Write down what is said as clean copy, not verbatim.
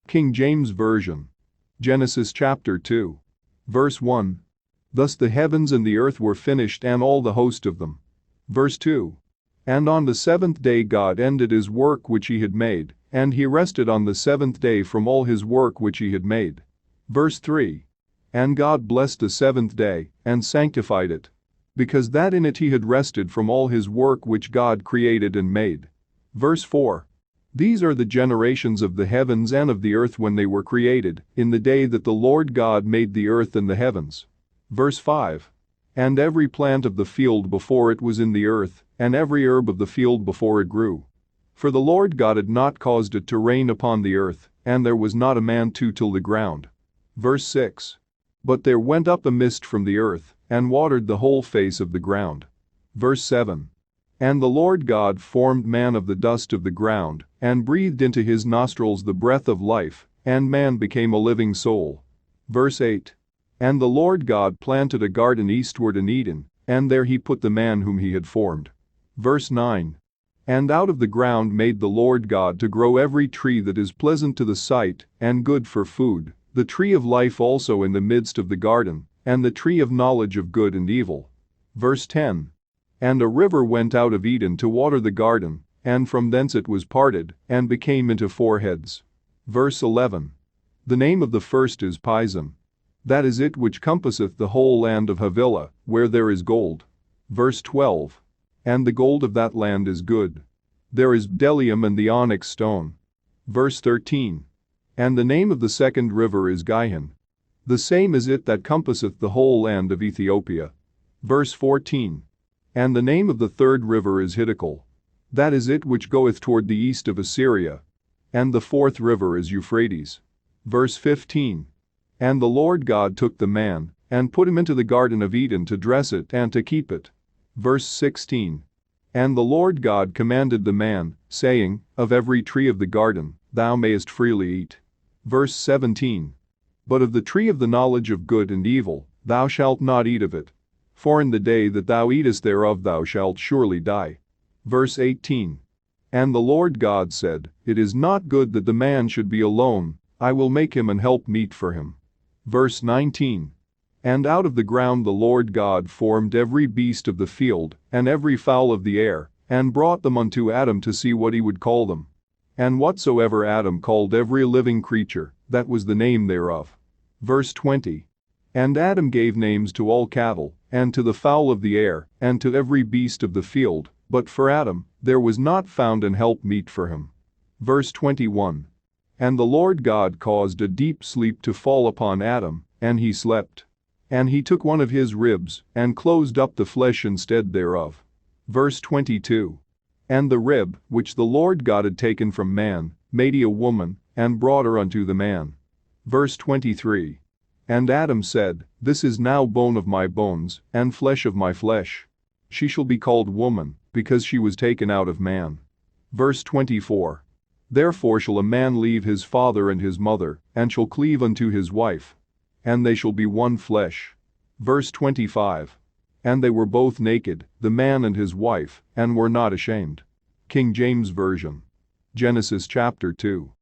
King James Version. Genesis chapter 2. Verse 1. Thus the heavens and the earth were finished and all the host of them. Verse 2. And on the seventh day God ended his work which he had made, and he rested on the seventh day from all his work which he had made. Verse 3. And God blessed the seventh day, and sanctified it, because that in it he had rested from all his work which God created and made. Verse 4. These are the generations of the heavens and of the earth when they were created, in the day that the Lord God made the earth and the heavens. Verse 5. And every plant of the field before it was in the earth, and every herb of the field before it grew. For the Lord God had not caused it to rain upon the earth, and there was not a man to till the ground. Verse 6. But there went up a mist from the earth, and watered the whole face of the ground. Verse 7. And the Lord God formed man of the dust of the ground, and breathed into his nostrils the breath of life, and man became a living soul. Verse 8. And the Lord God planted a garden eastward in Eden, and there he put the man whom he had formed. Verse 9. And out of the ground made the Lord God to grow every tree that is pleasant to the sight, and good for food, the tree of life also in the midst of the garden, and the tree of knowledge of good and evil. Verse 10. And a river went out of Eden to water the garden, and from thence it was parted, and became into four heads. Verse 11. The name of the first is Pison. That is it which compasseth the whole land of Havilah, where there is gold. Verse 12. And the gold of that land is good. There is bdellium and the onyx stone. Verse 13. And the name of the second river is Gihon. The same is it that compasseth the whole land of Ethiopia. Verse 14. And the name of the third river is Hiddekel. That is it which goeth toward the east of Assyria. And the fourth river is Euphrates. Verse 15. And the Lord God took the man, and put him into the garden of Eden to dress it and to keep it. Verse 16. And the Lord God commanded the man, saying, Of every tree of the garden thou mayest freely eat. Verse 17. But of the tree of the knowledge of good and evil thou shalt not eat of it, for in the day that thou eatest thereof thou shalt surely die. Verse 18. And the Lord God said, It is not good that the man should be alone, I will make him an help meet for him. Verse 19. And out of the ground the Lord God formed every beast of the field, and every fowl of the air, and brought them unto Adam to see what he would call them. And whatsoever Adam called every living creature, that was the name thereof. Verse 20. And Adam gave names to all cattle, and to the fowl of the air, and to every beast of the field, but for Adam there was not found an help meet for him. Verse 21. And the Lord God caused a deep sleep to fall upon Adam, and he slept. And he took one of his ribs, and closed up the flesh instead thereof. Verse 22. And the rib, which the Lord God had taken from man, made he a woman, and brought her unto the man. Verse 23. And Adam said, This is now bone of my bones, and flesh of my flesh. She shall be called woman, because she was taken out of man. Verse 24. Therefore shall a man leave his father and his mother, and shall cleave unto his wife, and they shall be one flesh. Verse 25. And they were both naked, the man and his wife, and were not ashamed. King James Version. Genesis chapter 2.